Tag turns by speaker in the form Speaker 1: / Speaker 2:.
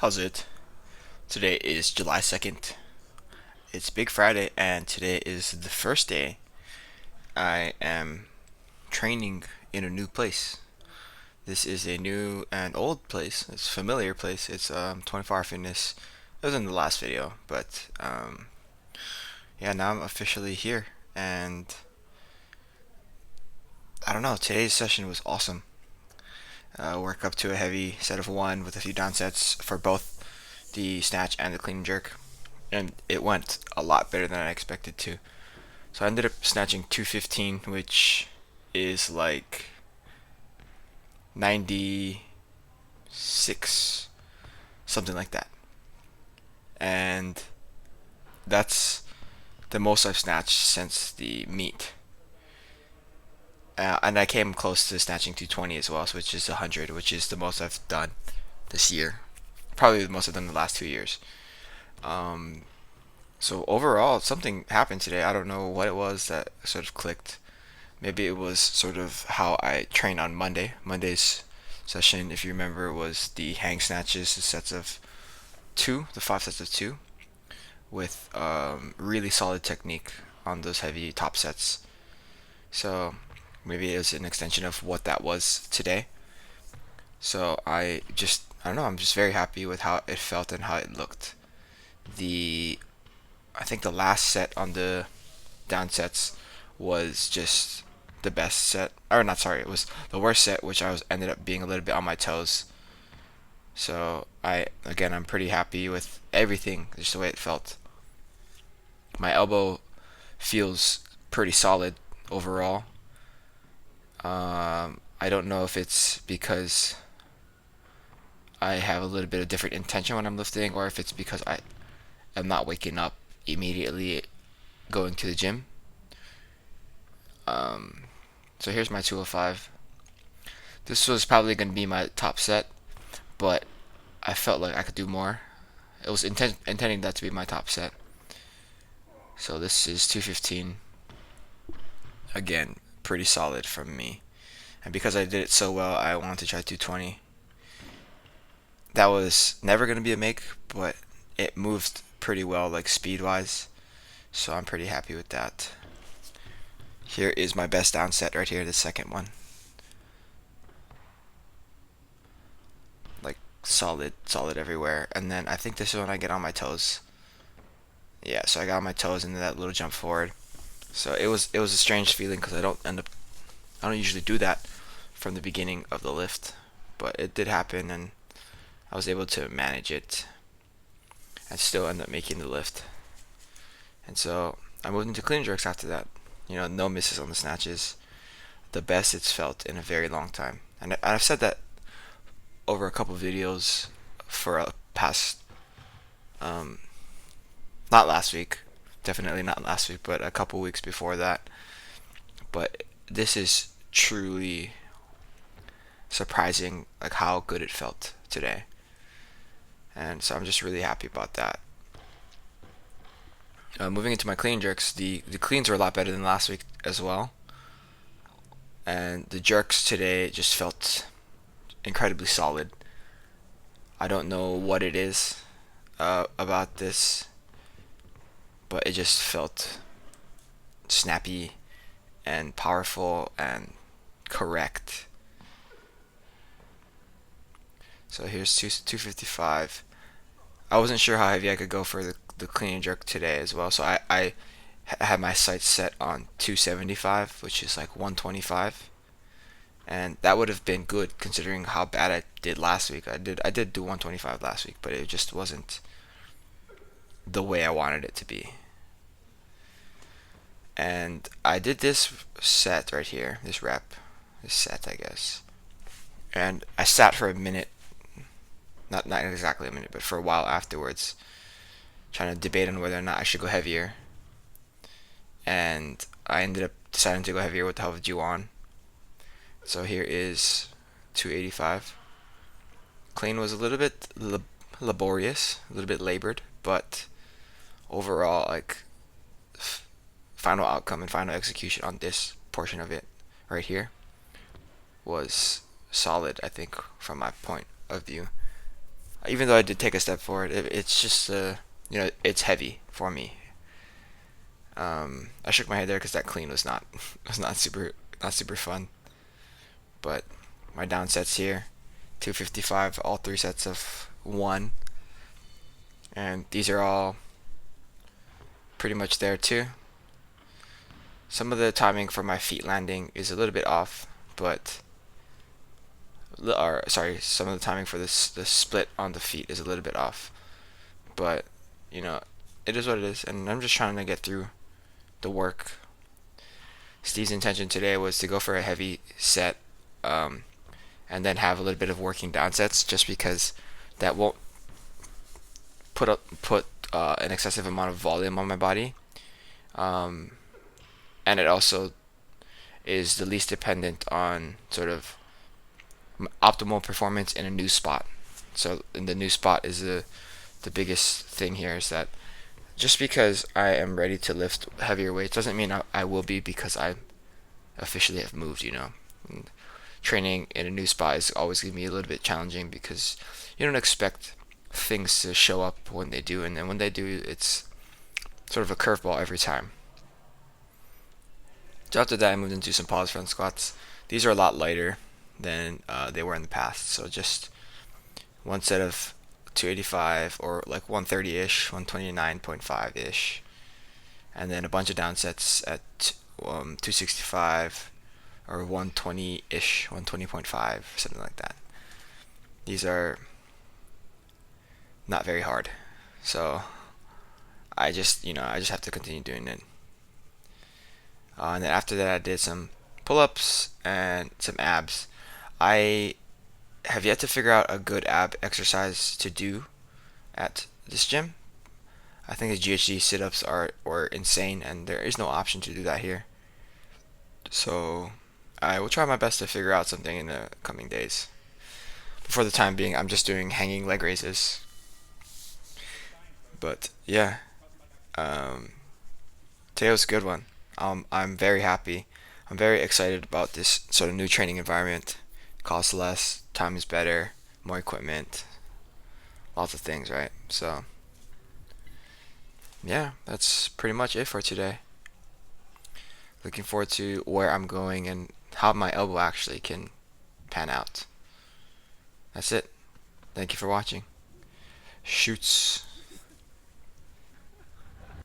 Speaker 1: How's it? Today is July 2nd. It's Big Friday, and today is the first day I am training in a new place. This is a new and old place. It's a familiar place. It's 24 Hour Fitness. It was in the last video, but yeah, now I'm officially here, and I don't know. Today's session was awesome. Work up to a heavy set of one with a few down sets for both the snatch and the clean and jerk, and it went a lot better than I expected to. So I ended up snatching 215, which is like 96, something like that. And that's the most I've snatched since the meet. And I came close to snatching 220 as well, so which is 100, which is the most I've done this year. Probably the most I've done in the last 2 years. Um, so overall, something happened today. I don't know what it was that sort of clicked. Maybe it was sort of how I trained on Monday. Monday's session, if you remember, was the hang snatches, the sets of two, the 5 sets of 2, with really solid technique on those heavy top sets. So maybe it was an extension of what that was today. So I don't know, I'm just very happy with how it felt and how it looked. The I think the last set on the down sets was just the best set, or not, sorry, it was the worst set, which I was ended up being a little bit on my toes. So I'm pretty happy with everything, just the way it felt. My elbow feels pretty solid overall. I don't know if it's because I have a little bit of different intention when I'm lifting, or if it's because I am not waking up immediately going to the gym. So here's my 205. This was probably going to be my top set, but I felt like I could do more. It was intending that to be my top set. So this is 215. Again, pretty solid from me. And because I did it so well, I wanted to try 220. That was never going to be a make, but it moved pretty well, like speed-wise. So I'm pretty happy with that. Here is my best down set right here, the second one. Like solid everywhere. And then I think this is when I get on my toes. Yeah, so I got on my toes into that little jump forward. So it was a strange feeling because I don't usually do that from the beginning of the lift, but it did happen, and I was able to manage it and still end up making the lift. And so I moved into clean jerks after that. No misses on the snatches. The best it's felt in a very long time. And I've said that over a couple videos for a past, not last week, definitely not last week, but a couple weeks before that. But this is truly surprising, like how good it felt today. And so I'm just really happy about that. Moving into my clean jerks, the cleans were a lot better than last week as well. And the jerks today just felt incredibly solid. I don't know what it is about this, but it just felt snappy and powerful and correct. So here's 255. I wasn't sure how heavy I could go for the clean and jerk today as well, so I had my sights set on 275, which is like 125, and that would have been good considering how bad I did last week. I did do 125 last week, but it just wasn't the way I wanted it to be. And I did this set right here, this set, I guess, and I sat for a minute, not exactly a minute, but for a while afterwards, trying to debate on whether or not I should go heavier. And I ended up deciding to go heavier with the help of Juwan. So here is 285. Clean was a little bit laborious, a little bit labored, but overall, like, final outcome and final execution on this portion of it right here was solid, I think, from my point of view. Even though I did take a step forward, it's just it's heavy for me. I shook my head there because that clean was not was not super fun. But my down sets here, 255, all three sets of one, and these are all pretty much there too. Some of the timing for my feet landing is a little bit off, but or sorry, some of the timing for this the split on the feet is a little bit off, but you know, it is what it is, and I'm just trying to get through the work. Steve's intention today was to go for a heavy set, and then have a little bit of working down sets, just because that won't put an excessive amount of volume on my body, um, and it also is the least dependent on sort of optimal performance in a new spot. So in the new spot is the biggest thing here, is that just because I am ready to lift heavier weights doesn't mean I will be, because I officially have moved, And training in a new spot is always going to be a little bit challenging, because you don't expect things to show up when they do, and then when they do, it's sort of a curveball every time. So after that, I moved into some pause front squats. These are a lot lighter than they were in the past, so just one set of 285 or like 130-ish, 129.5-ish, and then a bunch of down sets at 265 or 120-ish, 120.5, something like that. These are not very hard, so I just have to continue doing it. And then after that, I did some pull-ups and some abs. I have yet to figure out a good ab exercise to do at this gym. I think the GHD sit-ups are insane, and there is no option to do that here. So I will try my best to figure out something in the coming days. But for the time being, I'm just doing hanging leg raises. But yeah, um, today was a good one. I'm very happy. I'm very excited about this sort of new training environment. Costs less, time is better, more equipment, lots of things, right? So yeah, that's pretty much it for today. Looking forward to where I'm going and how my elbow actually can pan out. That's it. Thank you for watching. Shoots.